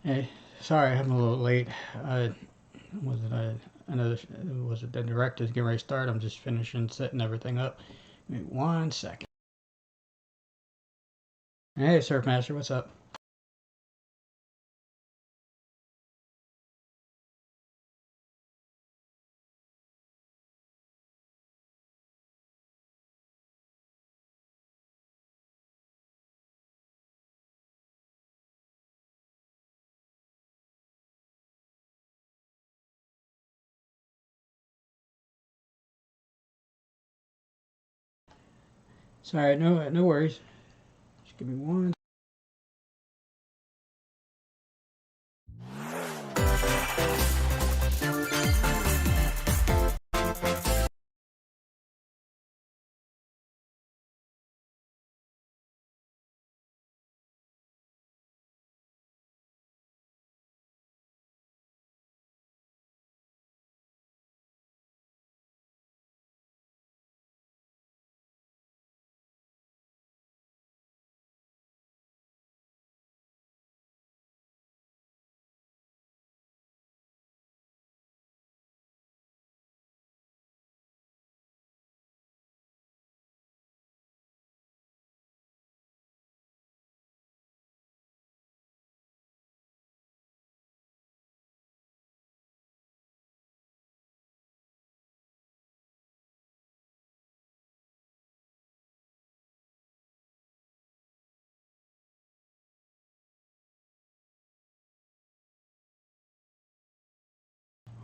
Hey, sorry I'm a little late. Was it another? Was it the director's getting ready to start? I'm just finishing setting everything up. Give me 1 second. Hey, Surfmaster, what's up? Sorry, no worries. Just give me one.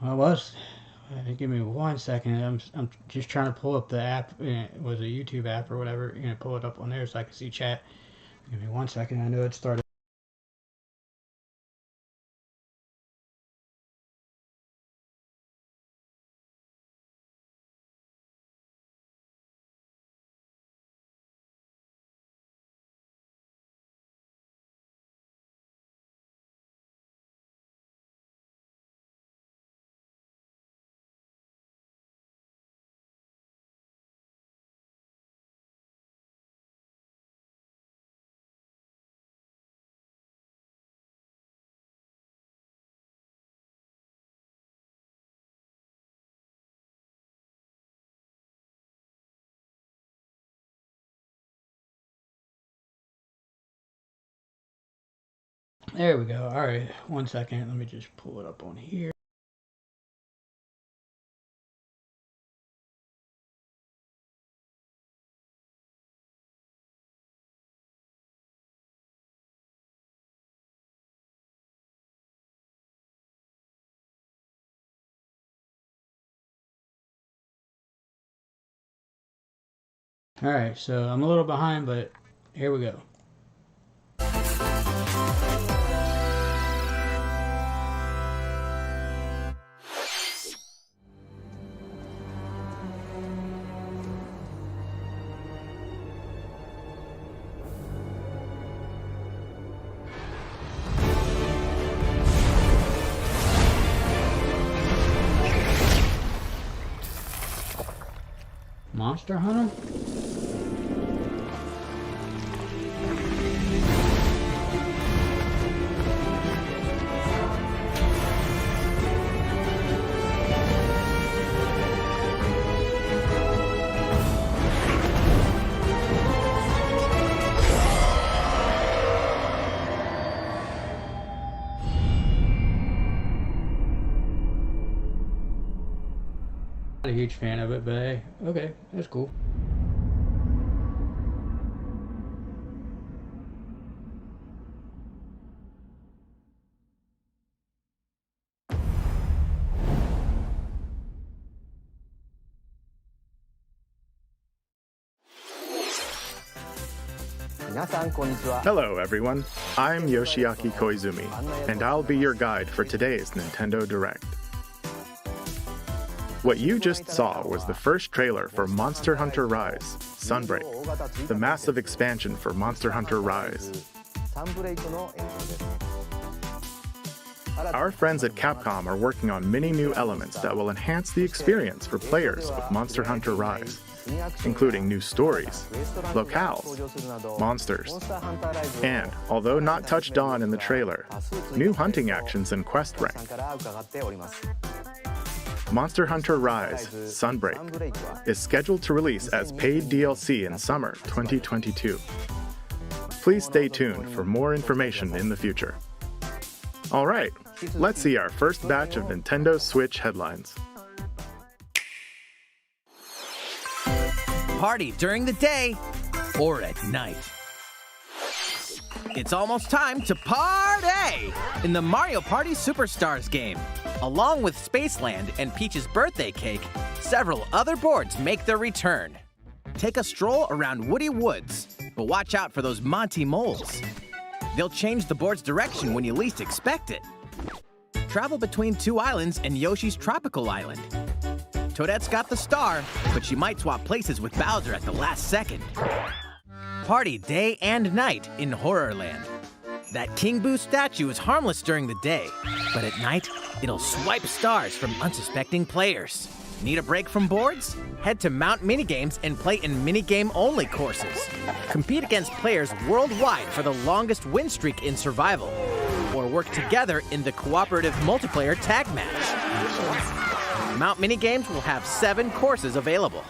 I was. Give me 1 second. I'm just trying to pull up the app. It was a YouTube app or whatever. Pull it up on there so I can see chat. Give me 1 second. I know it started. There we go. All right, 1 second. Let me just pull it up on here. All right, so I'm a little behind, but here we go. Monster Hunter? Not a huge fan of it, but hey, okay, that's cool. Hello, everyone. I'm Yoshiaki Koizumi, and I'll be your guide for today's Nintendo Direct. What you just saw was the first trailer for Monster Hunter Rise, Sunbreak, the massive expansion for Monster Hunter Rise. Our friends at Capcom are working on many new elements that will enhance the experience for players of Monster Hunter Rise. including new stories, locales, monsters, and, although not touched on in the trailer, new hunting actions and quest rank. Monster Hunter Rise Sunbreak is scheduled to release as paid DLC in summer 2022. Please stay tuned for more information in the future. All right, let's see our first batch of Nintendo Switch headlines. Party during the day or at night. It's almost time to party in the Mario Party Superstars game. Along with Spaceland and Peach's birthday cake, several other boards make their return. Take a stroll around Woody Woods, but watch out for those Monty moles. They'll change the board's direction when you least expect it. Travel between 2 islands and Yoshi's Tropical Island. Toadette's got the star, but she might swap places with Bowser at the last second. Party day and night in Horrorland. That King Boo statue is harmless during the day, but at night, it'll swipe stars from unsuspecting players. Need a break from boards? Head to Mount Minigames and play in minigame-only courses. Compete against players worldwide for the longest win streak in survival, or work together in the cooperative multiplayer tag match. Mount Minigames will have 7 courses available.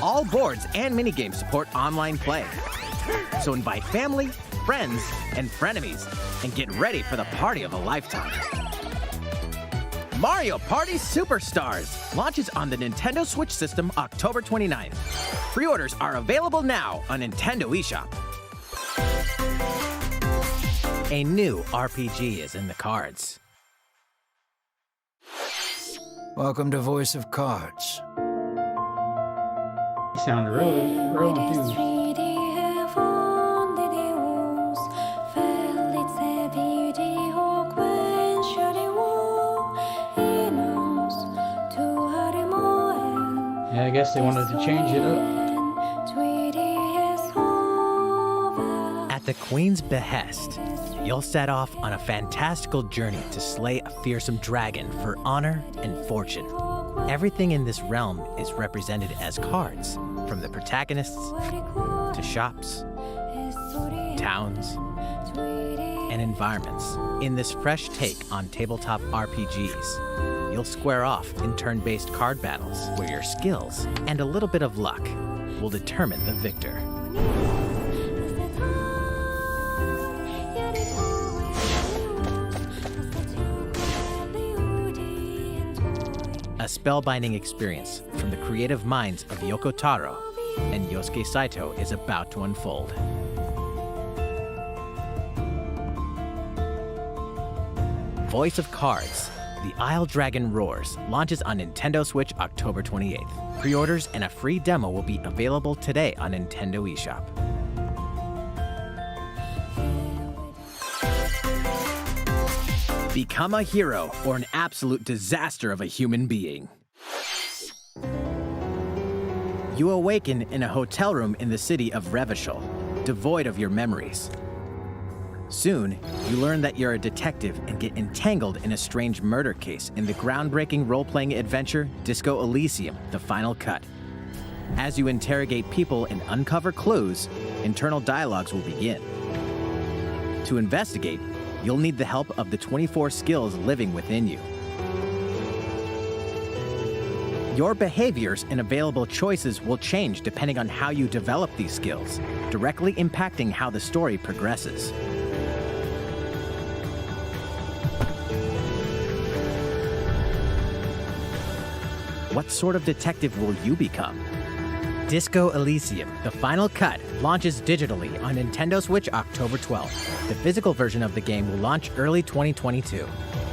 All boards and minigames support online play. So invite family, friends, and frenemies, and get ready for the party of a lifetime. Mario Party Superstars launches on the Nintendo Switch system October 29th. Pre-orders are available now on Nintendo eShop. A new RPG is in the cards. Welcome to Voice of Cards. You sound real enthused. Yeah, I guess they wanted to change it up. At the Queen's behest, you'll set off on a fantastical journey to slay a fearsome dragon for honor and fortune. Everything in this realm is represented as cards, from the protagonists to shops, towns, and environments. In this fresh take on tabletop RPGs, you'll square off in turn-based card battles where your skills and a little bit of luck will determine the victor. A spellbinding experience from the creative minds of Yoko Taro and Yosuke Saito is about to unfold. Voice of Cards, The Isle Dragon Roars launches on Nintendo Switch October 28th. Pre-orders and a free demo will be available today on Nintendo eShop. Become a hero or an absolute disaster of a human being. You awaken in a hotel room in the city of Revachol, devoid of your memories. Soon, you learn that you're a detective and get entangled in a strange murder case in the groundbreaking role-playing adventure Disco Elysium: The Final Cut. As you interrogate people and uncover clues, internal dialogues will begin. To investigate, you'll need the help of the 24 skills living within you. Your behaviors and available choices will change depending on how you develop these skills, directly impacting how the story progresses. What sort of detective will you become? Disco Elysium: The Final Cut launches digitally on Nintendo Switch October 12th. The physical version of the game will launch early 2022.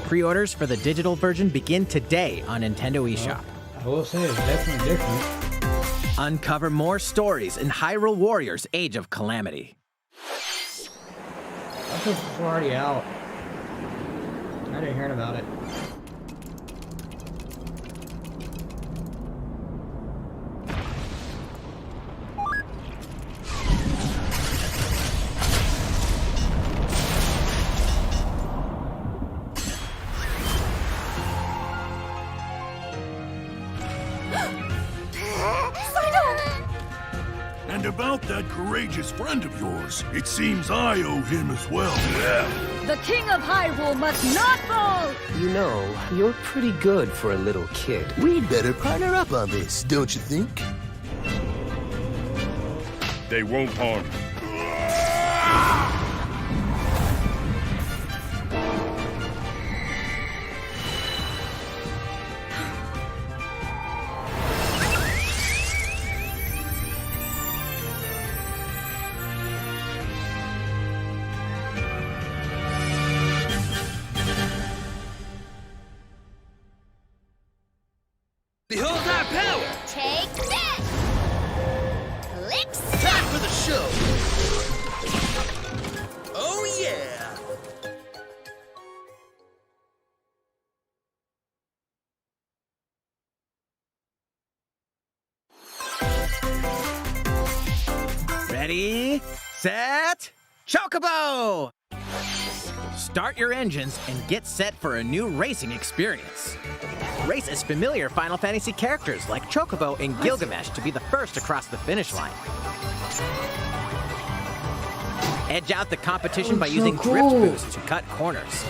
Pre-orders for the digital version begin today on Nintendo eShop. I will say it's definitely different. Uncover more stories in Hyrule Warriors: Age of Calamity. I thought this was already out. I didn't hear about it. And about that courageous friend of yours, it seems I owe him as well. The King of Hyrule must not fall! You know, you're pretty good for a little kid. We'd better partner up on this, don't you think? They won't harm you. Behold our power! Take this! Click Time for the show! Oh yeah! Ready, set, Chocobo! Start your engines and get set for a new racing experience. Race as familiar Final Fantasy characters like Chocobo and Gilgamesh to be the first across the finish line. Edge out the competition by using drift boosts to cut corners.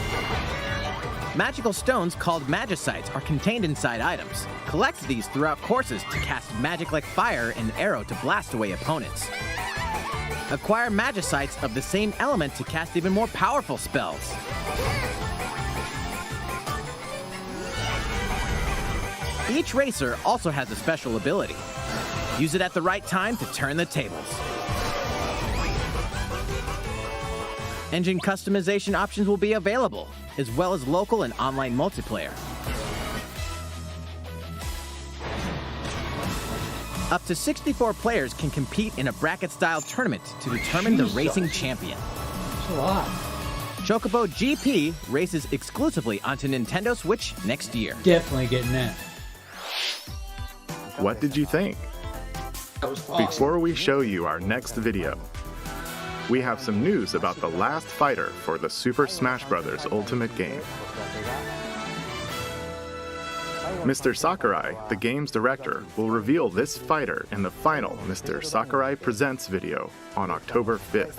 Magical stones called Magicites are contained inside items. Collect these throughout courses to cast magic like fire and arrow to blast away opponents. Acquire Magicites of the same element to cast even more powerful spells. Each racer also has a special ability. Use it at the right time to turn the tables. Engine customization options will be available, as well as local and online multiplayer. Up to 64 players can compete in a bracket-style tournament to determine the racing champion. That's a lot. Chocobo GP races exclusively onto Nintendo Switch next year. Definitely getting that. What did you think? That was awesome. Before we show you our next video, we have some news about the last fighter for the Super Smash Bros. Ultimate game. Mr. Sakurai, the game's director, will reveal this fighter in the final Mr. Sakurai Presents video on October 5th.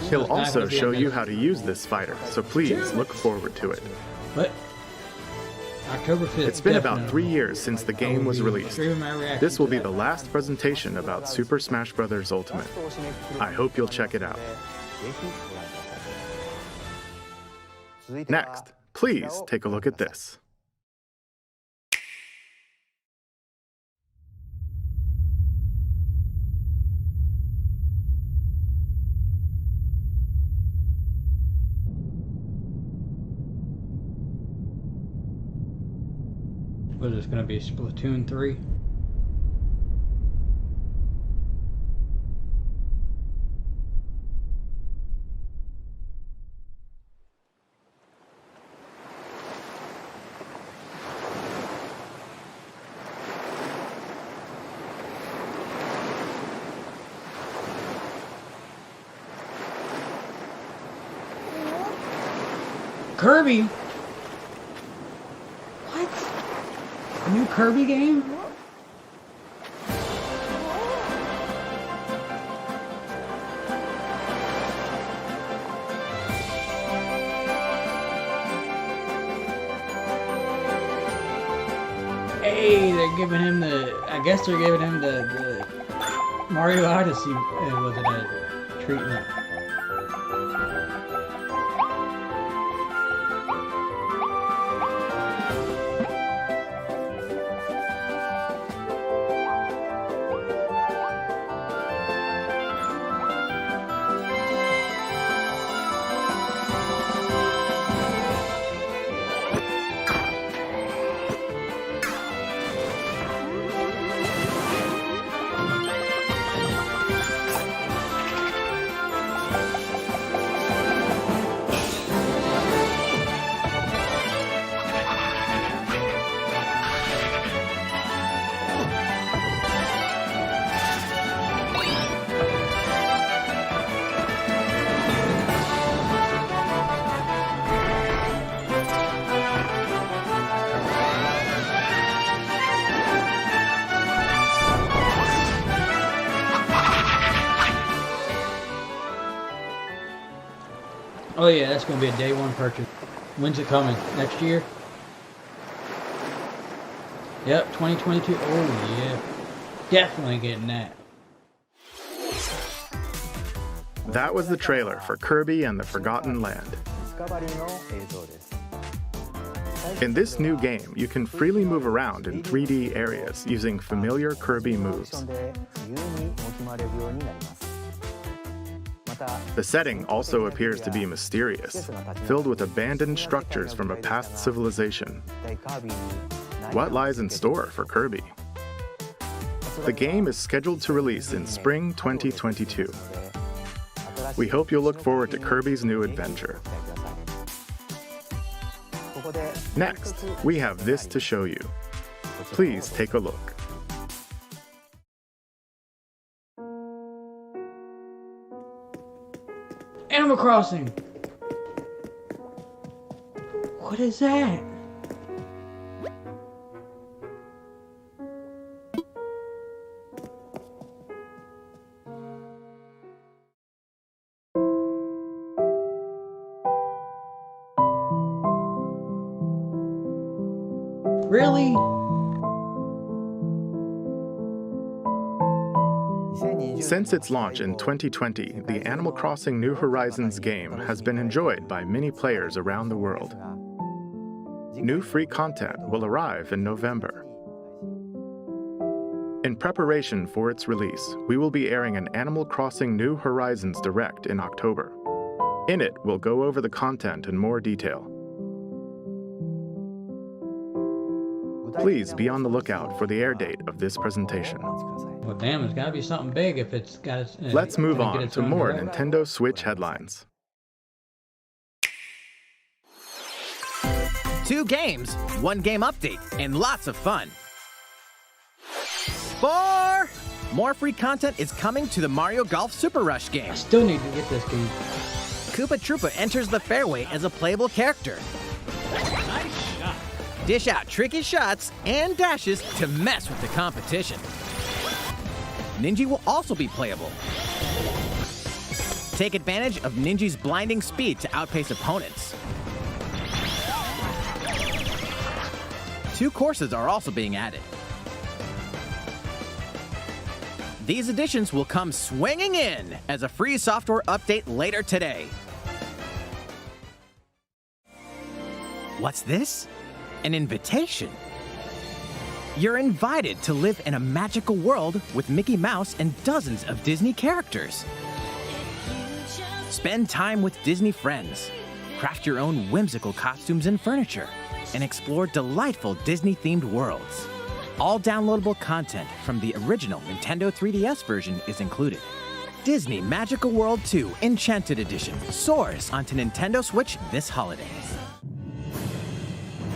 He'll also show you how to use this fighter, so please look forward to it. What? October 5th. It's been about 3 years since the game was released. Streaming my reaction This will to be that. the last presentation about Super Smash Bros. Ultimate. I hope you'll check it out. Next, please take a look at this. What is this going to be? Splatoon 3? Kirby? What? A new Kirby game? Hey, they're giving him the... I guess they're giving him the Mario Odyssey, was it a treatment? yeah, that's going to be a day one purchase. When's it coming? Next year? Yep, 2022. Oh, yeah. Definitely getting that. That was the trailer for Kirby and the Forgotten Land. In this new game, you can freely move around in 3D areas using familiar Kirby moves. The setting also appears to be mysterious, filled with abandoned structures from a past civilization. What lies in store for Kirby? The game is scheduled to release in spring 2022. We hope you'll look forward to Kirby's new adventure. Next, we have this to show you. Please take a look. Animal Crossing! What is that? Really? Since its launch in 2020, the Animal Crossing New Horizons game has been enjoyed by many players around the world. New free content will arrive in November. In preparation for its release, we will be airing an Animal Crossing New Horizons Direct in October. In it, we'll go over the content in more detail. Please be on the lookout for the air date of this presentation. Well, damn, it's gotta be something big if it's got its... Let's move on to more Nintendo Switch headlines. 2 games, 1 game update, and lots of fun. 4! More free content is coming to the Mario Golf Super Rush game. I still need to get this game. Koopa Troopa enters the fairway as a playable character. Dish out tricky shots and dashes to mess with the competition. Ninja will also be playable. Take advantage of Ninja's blinding speed to outpace opponents. 2 courses are also being added. These additions will come swinging in as a free software update later today. What's this? An invitation. You're invited to live in a magical world with Mickey Mouse and dozens of Disney characters. Spend time with Disney friends, craft your own whimsical costumes and furniture, and explore delightful Disney-themed worlds. All downloadable content from the original Nintendo 3DS version is included. Disney Magical World 2 Enchanted Edition soars onto Nintendo Switch this holiday.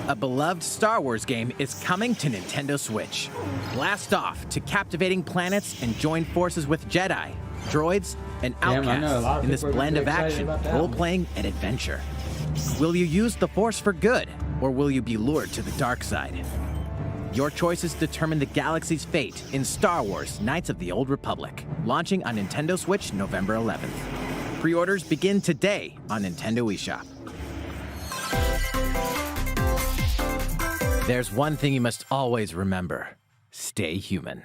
A beloved Star Wars game is coming to Nintendo Switch. Blast off to captivating planets and join forces with Jedi, droids, and outcasts in this blend of action, role-playing, and adventure. Will you use the Force for good, or will you be lured to the dark side? Your choices determine the galaxy's fate in Star Wars Knights of the Old Republic, launching on Nintendo Switch November 11th. Pre-orders begin today on Nintendo eShop. There's one thing you must always remember. Stay human.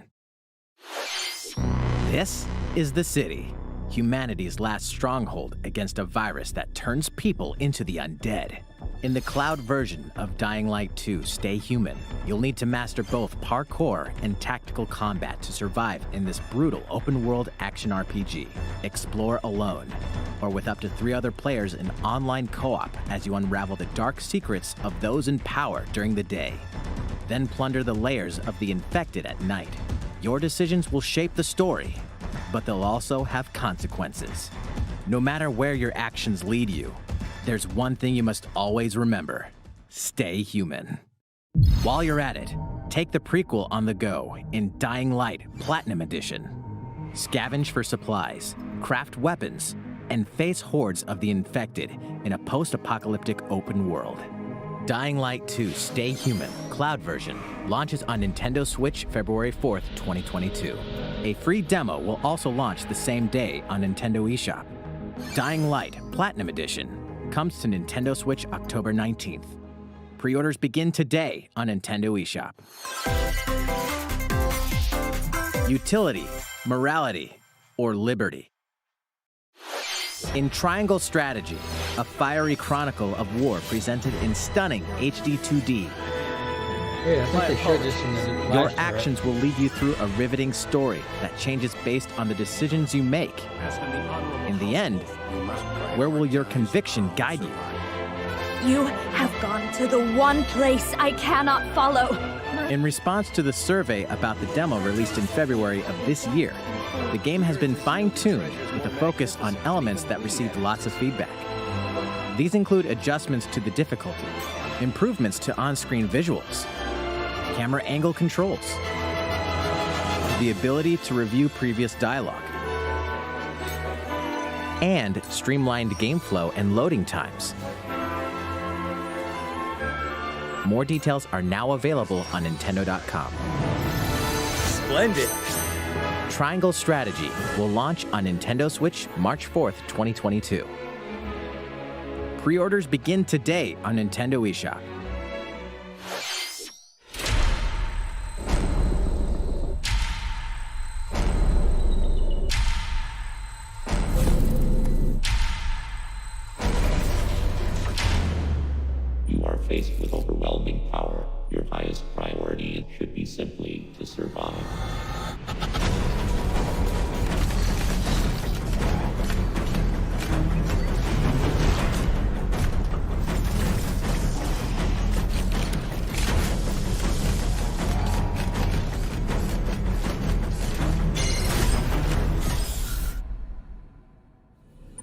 This is the city, humanity's last stronghold against a virus that turns people into the undead. In the cloud version of Dying Light 2 Stay Human, you'll need to master both parkour and tactical combat to survive in this brutal open-world action RPG. Explore alone, or with up to 3 other players in online co-op as you unravel the dark secrets of those in power during the day. Then plunder the layers of the infected at night. Your decisions will shape the story, but they'll also have consequences. No matter where your actions lead you, there's one thing you must always remember. Stay human. While you're at it, take the prequel on the go in Dying Light Platinum Edition. Scavenge for supplies, craft weapons, and face hordes of the infected in a post-apocalyptic open world. Dying Light 2 Stay Human Cloud version launches on Nintendo Switch February 4th, 2022. A free demo will also launch the same day on Nintendo eShop. Dying Light Platinum Edition comes to Nintendo Switch October 19th. Pre-orders begin today on Nintendo eShop. Utility, morality, or liberty. In Triangle Strategy, a fiery chronicle of war presented in stunning HD 2D, Yeah, I think they showed this in the last your year, actions will lead you through a riveting story that changes based on the decisions you make. In the end, where will your conviction guide you? You have gone to the one place I cannot follow. In response to the survey about the demo released in February of this year, the game has been fine-tuned with a focus on elements that received lots of feedback. These include adjustments to the difficulty, improvements to on-screen visuals, camera angle controls, the ability to review previous dialogue, and streamlined game flow and loading times. More details are now available on Nintendo.com. Splendid. Triangle Strategy will launch on Nintendo Switch March 4th, 2022. Pre-orders begin today on Nintendo eShop. You are faced with overwhelming power. Your highest priority should be simply to survive.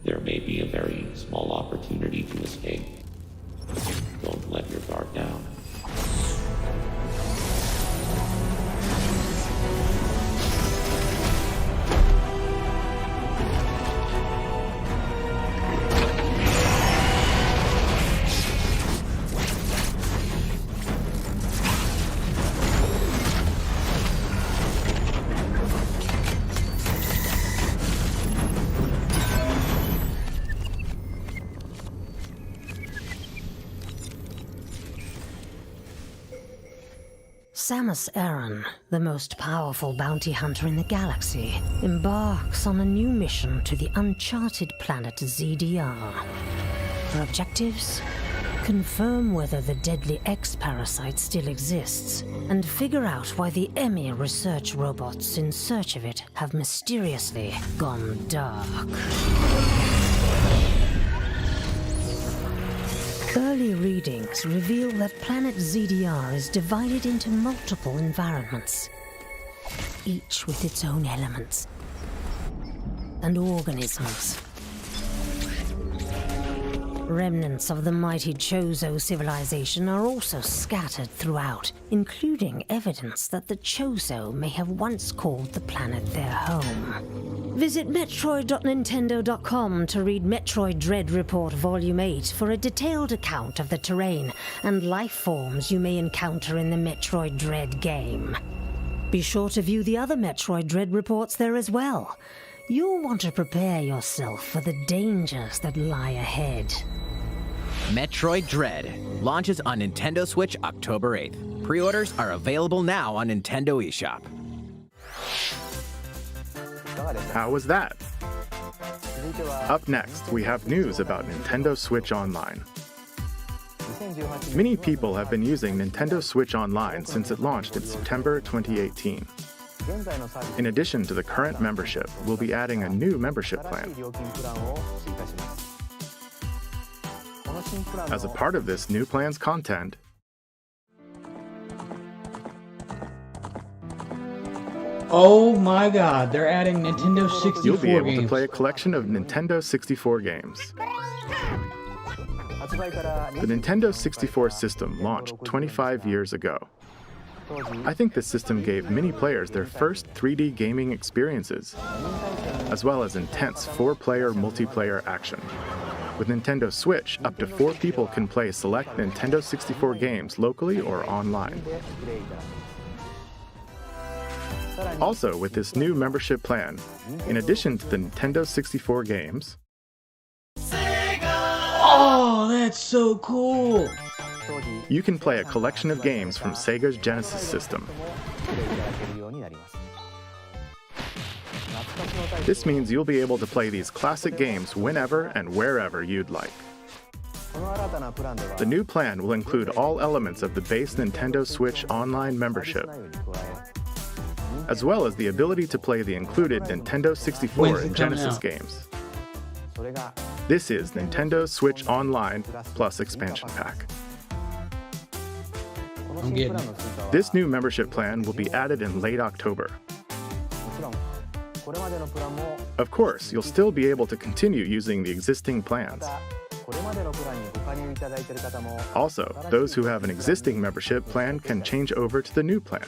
There may be a very small opportunity to escape. Don't let your guard down. Samus Aran, the most powerful bounty hunter in the galaxy, embarks on a new mission to the uncharted planet ZDR. Her objectives? Confirm whether the deadly X-parasite still exists, and figure out why the EMI research robots in search of it have mysteriously gone dark. Early readings reveal that planet ZDR is divided into multiple environments, each with its own elements and organisms. Remnants of the mighty Chozo civilization are also scattered throughout, including evidence that the Chozo may have once called the planet their home. Visit Metroid.Nintendo.com to read Metroid Dread Report Volume 8 for a detailed account of the terrain and life forms you may encounter in the Metroid Dread game. Be sure to view the other Metroid Dread reports there as well. You'll want to prepare yourself for the dangers that lie ahead. Metroid Dread launches on Nintendo Switch October 8th. Pre-orders are available now on Nintendo eShop. How was that? Up next, we have news about Nintendo Switch Online. Many people have been using Nintendo Switch Online since it launched in September 2018. In addition to the current membership, we'll be adding a new membership plan. As a part of this new plan's content, Oh my god, they're adding Nintendo 64 you'll be able games. to play a collection of Nintendo 64 games. The Nintendo 64 system launched 25 years ago. I think this system gave many players their first 3D gaming experiences, as well as intense 4-player multiplayer action. With Nintendo Switch, up to 4 people can play select Nintendo 64 games locally or online. Also, with this new membership plan, in addition to the Nintendo 64 games, Oh, That's so cool. You can play a collection of games from Sega's Genesis system. This means you'll be able to play these classic games whenever and wherever you'd like. The new plan will include all elements of the base Nintendo Switch Online membership, as well as the ability to play the included Nintendo 64 and Genesis games. This is Nintendo Switch Online plus Expansion Pack. I'm getting it. This new membership plan will be added in late October. Of course, you'll still be able to continue using the existing plans. Also, those who have an existing membership plan can change over to the new plan.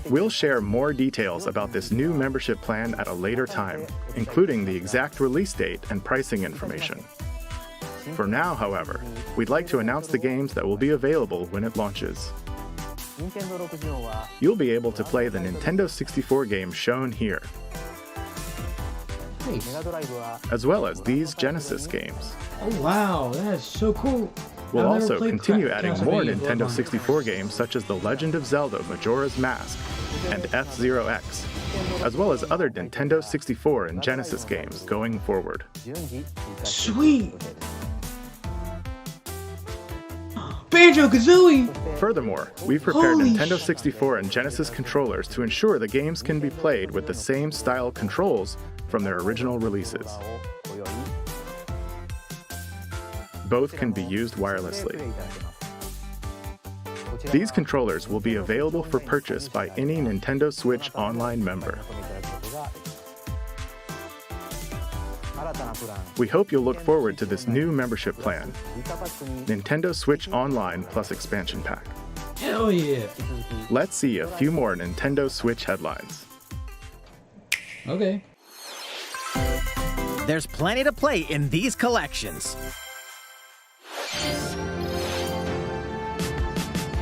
We'll share more details about this new membership plan at a later time, including the exact release date and pricing information. For now, however, we'd like to announce the games that will be available when it launches. You'll be able to play the Nintendo 64 games shown here, as well as these Genesis games. Oh wow, that's so cool. We'll I've never also played continue adding more Castlevania Nintendo Bloodline. 64 games such as The Legend of Zelda Majora's Mask and F-Zero X, as well as other Nintendo 64 and Genesis games going forward. Sweet. Banjo-Kazooie! Furthermore, we've prepared Holy Nintendo 64 and Genesis controllers to ensure the games can be played with the same style controls from their original releases. Both can be used wirelessly. These controllers will be available for purchase by any Nintendo Switch Online member. We hope you'll look forward to this new membership plan, Nintendo Switch Online plus Expansion Pack. Hell yeah. Let's see a few more Nintendo Switch headlines. Okay. There's plenty to play in these collections.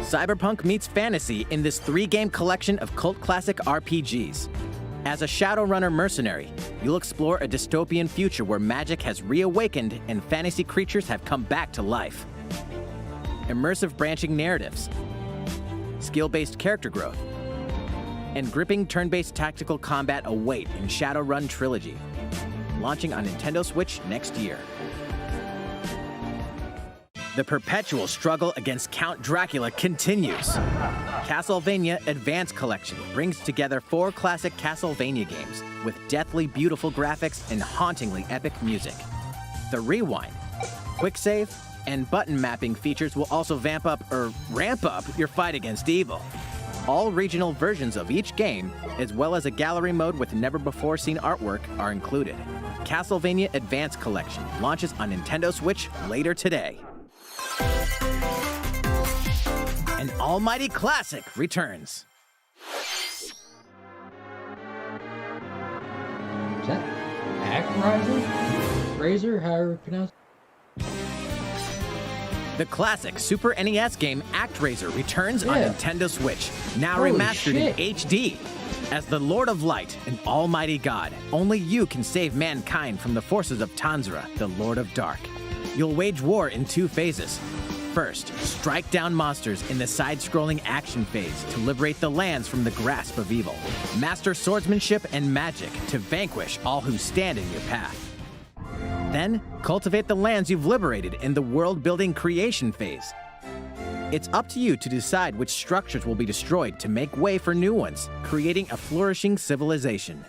Cyberpunk meets fantasy in this 3-game collection of cult classic RPGs. As a Shadowrunner mercenary, you'll explore a dystopian future where magic has reawakened and fantasy creatures have come back to life. Immersive branching narratives, skill-based character growth, and gripping turn-based tactical combat await in Shadowrun Trilogy, launching on Nintendo Switch next year. The perpetual struggle against Count Dracula continues. Castlevania Advance Collection brings together 4 classic Castlevania games with deathly beautiful graphics and hauntingly epic music. The Rewind, Quick Save, and button mapping features will also ramp up your fight against evil. All regional versions of each game, as well as a gallery mode with never-before-seen artwork, are included. Castlevania Advance Collection launches on Nintendo Switch later today. An almighty classic returns. Is that Actraiser? Razor, however you pronounce it? The classic Super NES game ActRaiser returns on Yeah. Nintendo Switch, now Holy remastered in shit. HD. As the Lord of Light and Almighty God, only you can save mankind from the forces of Tanzra, the Lord of Dark. You'll wage war in 2 phases. First, strike down monsters in the side-scrolling action phase to liberate the lands from the grasp of evil. Master swordsmanship and magic to vanquish all who stand in your path. Then, cultivate the lands you've liberated in the world-building creation phase. It's up to you to decide which structures will be destroyed to make way for new ones, creating a flourishing civilization.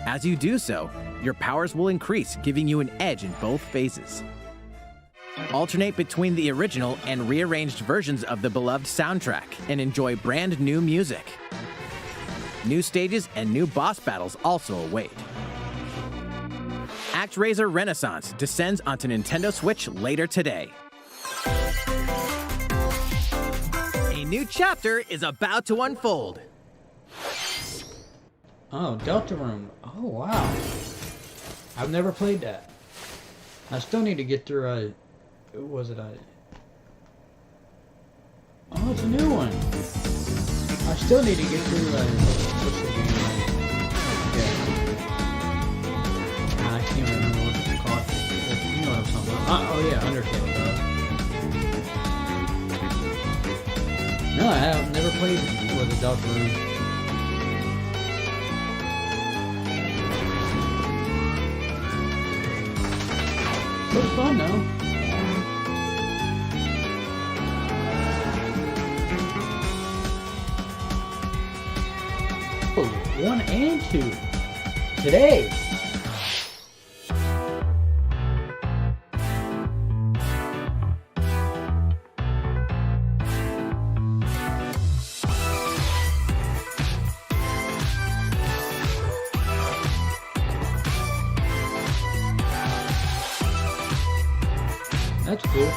As you do so, your powers will increase, giving you an edge in both phases. Alternate between the original and rearranged versions of the beloved soundtrack and enjoy brand new music. New stages and new boss battles also await. ActRaiser Renaissance descends onto Nintendo Switch later today. A new chapter is about to unfold. Oh, Deltarune. Oh, wow. I've never played that. I still need to get through was it a... Oh, it's a new one. I still need to get through what's the game? Yeah. I can't remember what it's called. something. Oh yeah, Undertale. No, I've never played with a Deltarune. Looks fun though. Oh, 1 and 2 today. That's cool.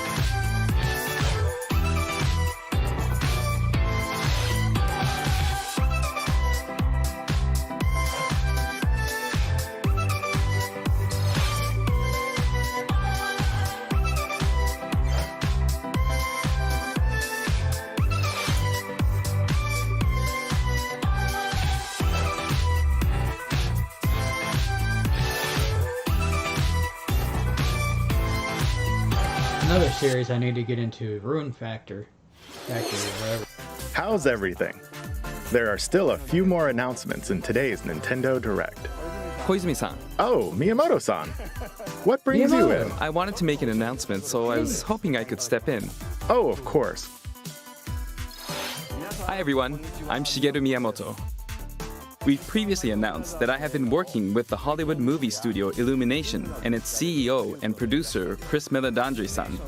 Another series I need to get into, Rune Factory or whatever. How's everything? There are still a few more announcements in today's Nintendo Direct. Koizumi-san. Oh, Miyamoto-san. What brings you in? I wanted to make an announcement, so I was hoping I could step in. Oh, of course. Hi everyone, I'm Shigeru Miyamoto. We've previously announced that I have been working with the Hollywood movie studio Illumination and its CEO and producer Chris Meledandri-san,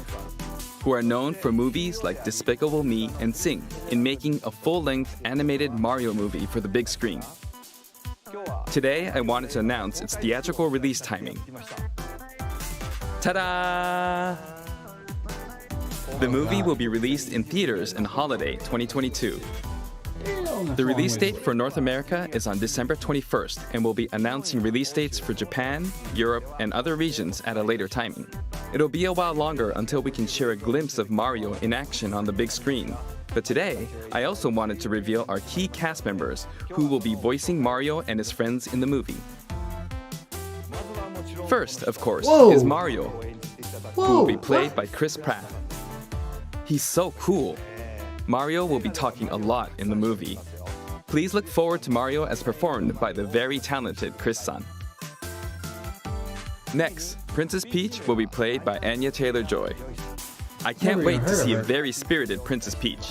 who are known for movies like Despicable Me and Sing, in making a full-length animated Mario movie for the big screen. Today, I wanted to announce its theatrical release timing. Ta-da! The movie will be released in theaters in holiday 2022. The release date for North America is on December 21st, and we'll be announcing release dates for Japan, Europe, and other regions at a later timing. It'll be a while longer until we can share a glimpse of Mario in action on the big screen. But today, I also wanted to reveal our key cast members who will be voicing Mario and his friends in the movie. First, of course, is Mario, who will be played by Chris Pratt. He's so cool. Mario will be talking a lot in the movie. Please look forward to Mario as performed by the very talented Chris-san. Next, Princess Peach will be played by Anya Taylor-Joy. I can't wait to see a very spirited Princess Peach.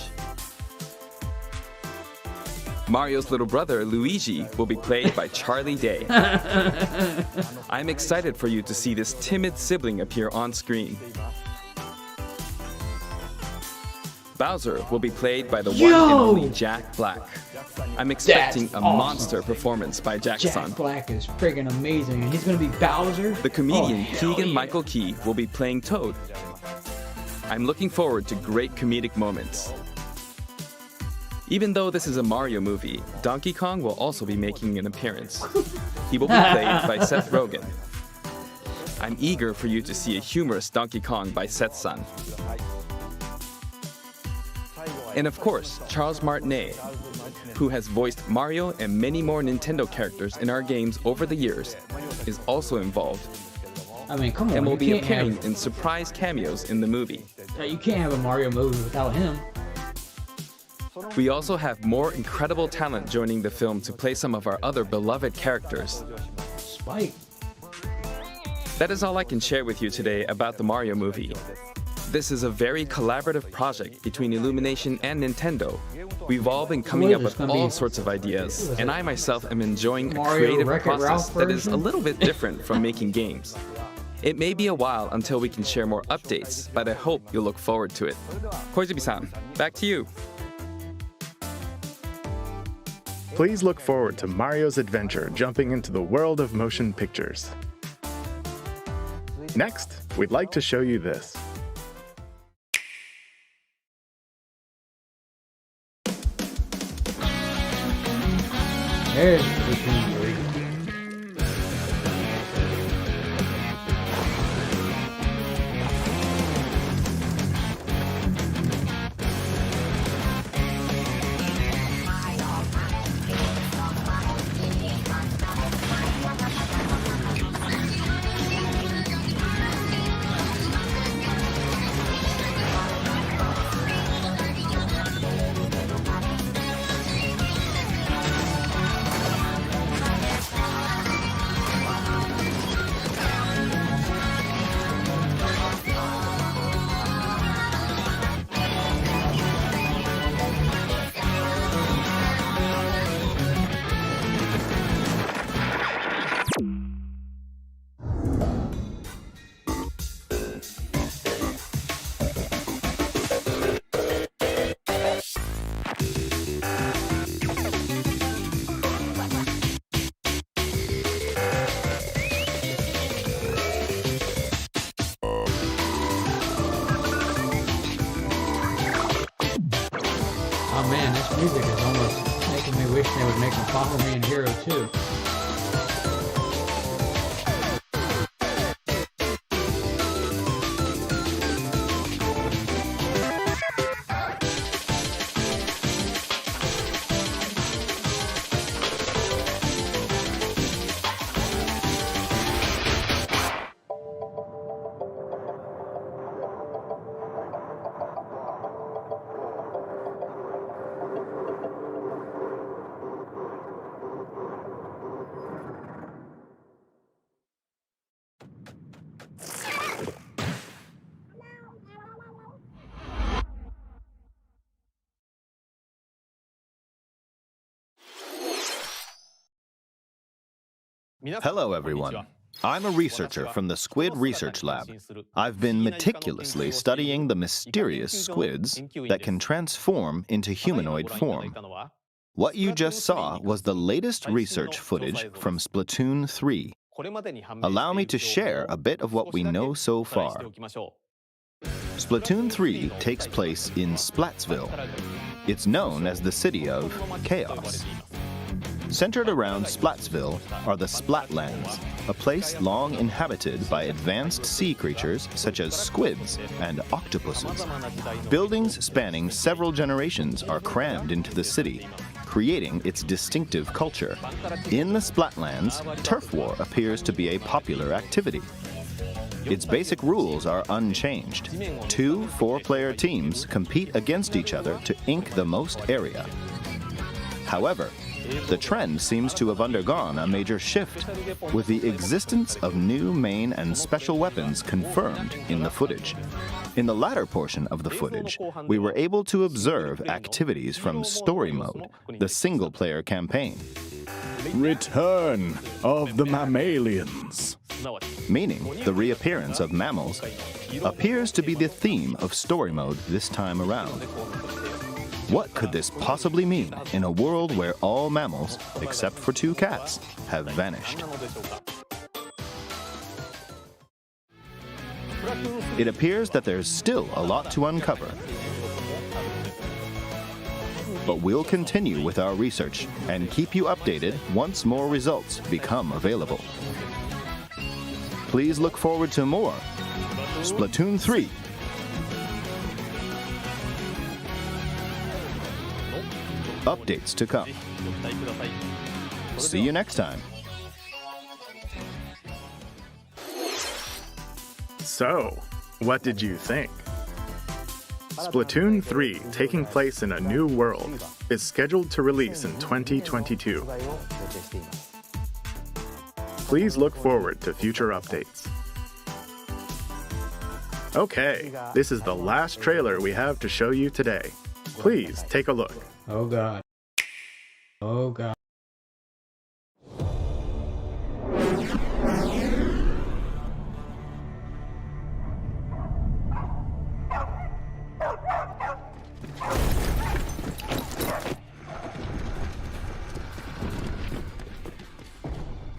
Mario's little brother, Luigi, will be played by Charlie Day. I'm excited for you to see this timid sibling appear on screen. Bowser will be played by the one and only Jack Black. I'm expecting a monster performance by Jack-san. Jack Black is friggin' amazing, and he's gonna be Bowser. The comedian Keegan-Michael Key will be playing Toad. I'm looking forward to great comedic moments. Even though this is a Mario movie, Donkey Kong will also be making an appearance. He will be played by Seth Rogen. I'm eager for you to see a humorous Donkey Kong by Seth-san. And of course, Charles Martinet, who has voiced Mario and many more Nintendo characters in our games over the years, is also involved. I mean, come on. And will be appearing in surprise cameos in the movie. You can't have a Mario movie without him. We also have more incredible talent joining the film to play some of our other beloved characters. Spike. That is all I can share with you today about the Mario movie. This is a very collaborative project between Illumination and Nintendo. We've all been coming up with all sorts of ideas, and I myself am enjoying a creative process that is a little bit different from making games. It may be a while until we can share more updates, but I hope you'll look forward to it. Koizumi-san, back to you. Please look forward to Mario's adventure jumping into the world of motion pictures. Next, we'd like to show you this. There's Splatoon 3. Oh man, this music is almost making me wish they would make a Follow Me in Hero 2. Hello, everyone. I'm a researcher from the Squid Research Lab. I've been meticulously studying the mysterious squids that can transform into humanoid form. What you just saw was the latest research footage from Splatoon 3. Allow me to share a bit of what we know so far. Splatoon 3 takes place in Splatsville. It's known as the City of Chaos. Centered around Splatsville are the Splatlands, a place long inhabited by advanced sea creatures such as squids and octopuses. Buildings spanning several generations are crammed into the city, creating its distinctive culture. In the Splatlands, turf war appears to be a popular activity. Its basic rules are unchanged. 2 4-player teams compete against each other to ink the most area. However, the trend seems to have undergone a major shift, with the existence of new main and special weapons confirmed in the footage. In the latter portion of the footage, we were able to observe activities from Story Mode, the single-player campaign. Return of the mammalians. Meaning the reappearance of mammals appears to be the theme of Story Mode this time around. What could this possibly mean in a world where all mammals, except for 2 cats, have vanished? It appears that there's still a lot to uncover. But we'll continue with our research and keep you updated once more results become available. Please look forward to more Splatoon 3. Updates to come. See you next time. So, what did you think? Splatoon 3, taking place in a new world, is scheduled to release in 2022. Please look forward to future updates. Okay, this is the last trailer we have to show you today. Please take a look. Oh god. Oh god.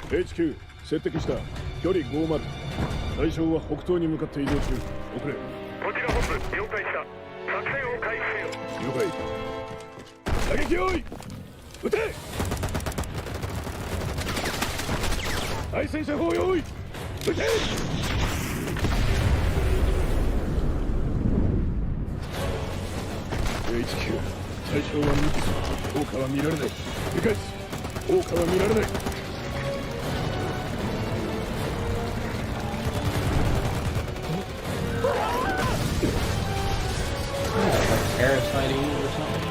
HQ 接敵した距離50対象は北東に向かって移動中遅れこちら本部了解した作戦を開始せよ了解打撃用意撃て対戦車砲用意撃てHQ 対象は無傷効果は見られない理解効果は見られない Parasiting or something?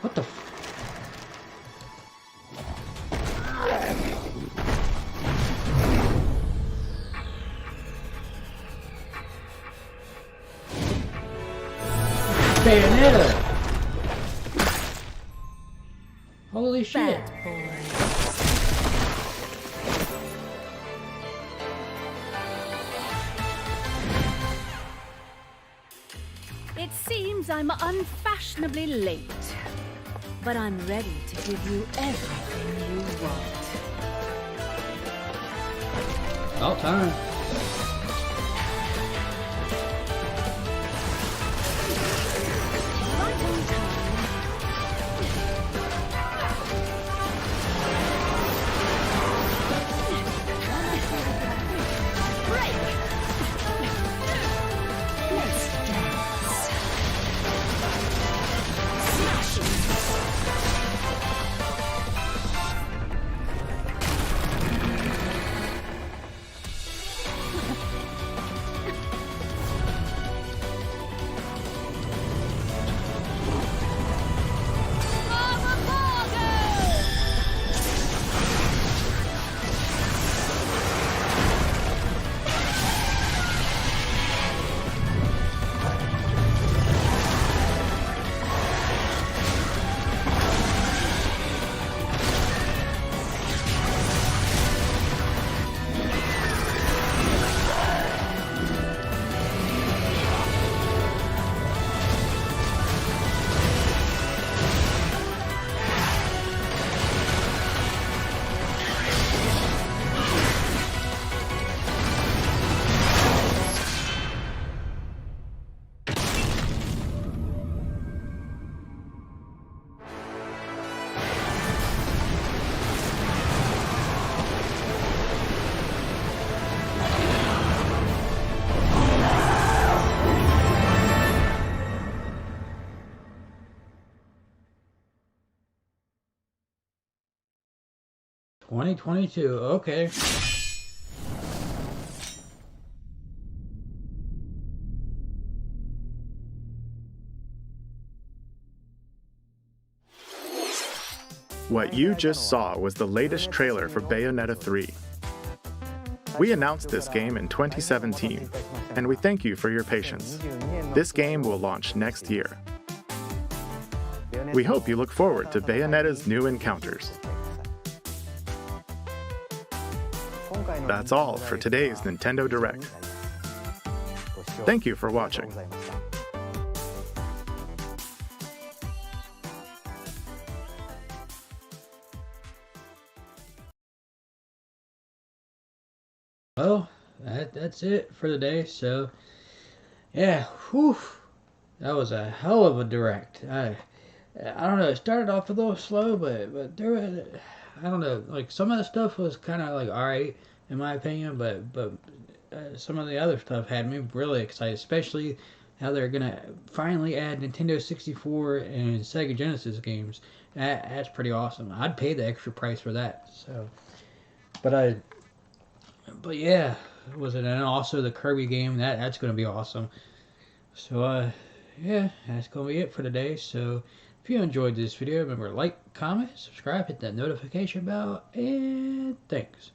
What the Bayonetta! Holy shit! It seems I'm unfashionably late, but I'm ready to give you everything you want. About time. $2022, okay. What you just saw was the latest trailer for Bayonetta 3. We announced this game in 2017, and we thank you for your patience. This game will launch next year. We hope you look forward to Bayonetta's new encounters. That's all for today's Nintendo Direct. Thank you for watching. Well, that's it for the day. So, yeah, whew, that was a hell of a direct. I don't know. It started off a little slow, but there was, I don't know. Like some of the stuff was kind of like alright in my opinion, but some of the other stuff had me really excited, especially how they're gonna finally add Nintendo 64 and Sega Genesis games. That's pretty awesome. I'd pay the extra price for that. So, but yeah, was it? And also the Kirby game. That's gonna be awesome. So yeah, that's gonna be it for today. So if you enjoyed this video, remember like, comment, subscribe, hit that notification bell, and thanks.